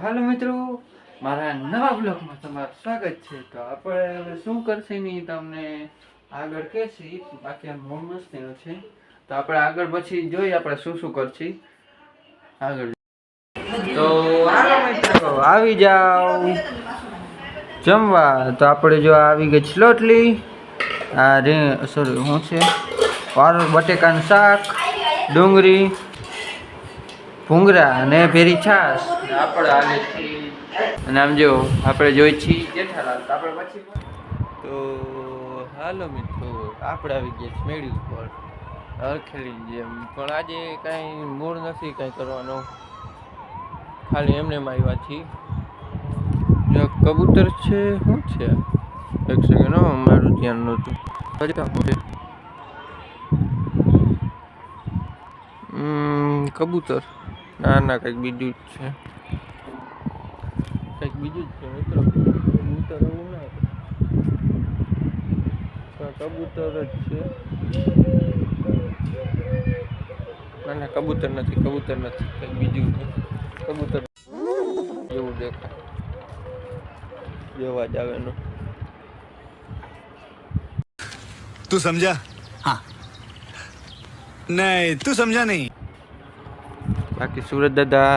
હાલો મિત્રો, મારા નવા બ્લોગમાં તમારું સ્વાગત છે. તો આપણે હવે શું કરશે નહીં તમને આગળ કહેશી, બાકી આ મોડ મસ્તીનો છે. તો આપણે આગળ પછી જોઈએ આપણે શું શું કરશી આગળ. તો હાલો મિત્રો, આવી જાઓ જમવા. તો આપણે જો આવી ગઈ છલોટલી, આ રે સોરી શું છે, બટેકાનું શાક, ડુંગળી, ભૂંગળા અને ભેરી છાશ. આપણે હાલે છીએ અને આમ જો આપણે જોઈ છીએ જેઠાલાલ. તો આપણે પછી તો હાલો મિત્રો, આપણે આવી ગયા મેળી ઉપર હરખેલી જેમ. પણ આજે કાંઈ મૂડ નથી કાંઈ કરવાનો, ખાલી એમને આવ્યા છીએ. કબૂતર છે શું છે? એક સેકન્ડ, મારું ધ્યાન નહોતું. કબૂતર ના ના કંઈક બીજું જ છે, કંઈક બીજું જ છે મિત્રો. કબૂતર એવું ના, કબૂતર જ છે. ના ના કબૂતર નથી, કબૂતર નથી, કંઈક બીજું છે. કબૂતર જેવું દેખાય, જેવા જ આવે એનો. તું સમજા? हाँ नहीं, તું સમજા નહીં. બાકી સુરત દાદા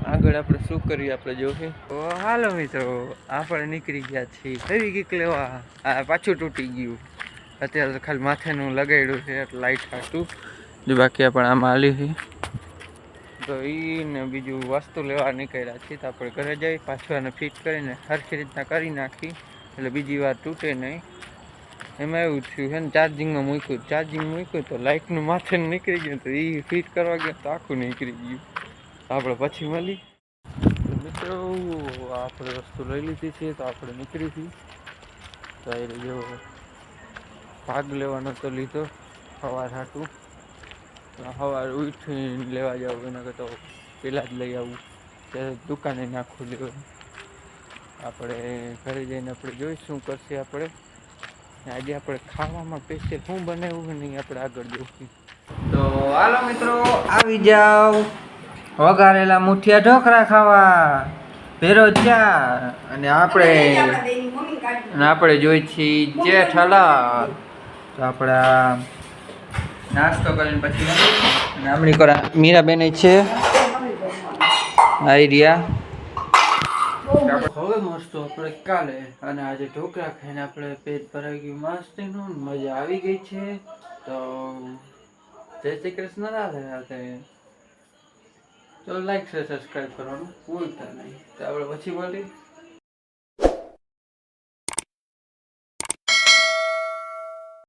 આગળ આપણે શું કરીએ આપણે જોશું. તો હાલો મિત્રો, આપણે નીકળી ગયા છીએ હેવી ગીક લેવા. આ પાછું તૂટી ગયું. અત્યારે તો ખાલી માથેનું લગાડ્યું છે એટલે લાઈટ હાટું, જો બાકી આપણે આમાં હાલી છે. તો એને બીજું વસ્તુ લેવા નીકળ્યા છીએ. તો આપણે ઘરે જઈ પાછું એને ફિટ કરીને સરખી રીતના કરી નાખી એટલે બીજી વાર તૂટે નહીં. એમાં એવું થયું છે ને, ચાર્જિંગ મૂક્યું તો લાઇટનું માથે નીકળી ગયું. તો એ ફિટ કરવા ગયા તો આખું નીકળી ગયું. આપણે પછી મળી મિત્રો, આપણે વસ્તુ લઈ લીધી છે. તો આપણે નીકળી હતી. તો એ જો ભાગ લેવાનો તો લીધો સવાર હાટું. સવાર ઉઠીને લેવા જાવ એના કરતા પહેલાં જ લઈ આવું, ત્યારે દુકાને નાખવું લેવું. આપણે ઘરે જઈને આપણે જોઈ શું કરશે. આપણે આજે આપણે ખાવામાં સ્પેશિયલ શું બનાવ્યું નહીં આપણે આગળ જોઈશું. તો હાલો મિત્રો, આવી જાઓ વઘારેલા મુઠિયા ઢોકળા ખાવા, ભેરો ચા. અને આપણે જોઈ છીએ જેઠાલાલ. તો આપણે નાસ્તો કરીને પછી અને આપણી કોરા મીરાબેન છે આઈડિયા. હવે મસ્ત આપણે કાલે અને આજે ઢોકળા ખાઈને આપણે પેટ ભરાઈ ગયું મસ્તીનું, મજા આવી ગઈ છે. તો જય શ્રી કૃષ્ણ, રાધે રાધે. તો લાઈક છે, સબસ્ક્રાઈબ કરવાનું ભૂલતા નહીં. તો આપણે પછી મળી.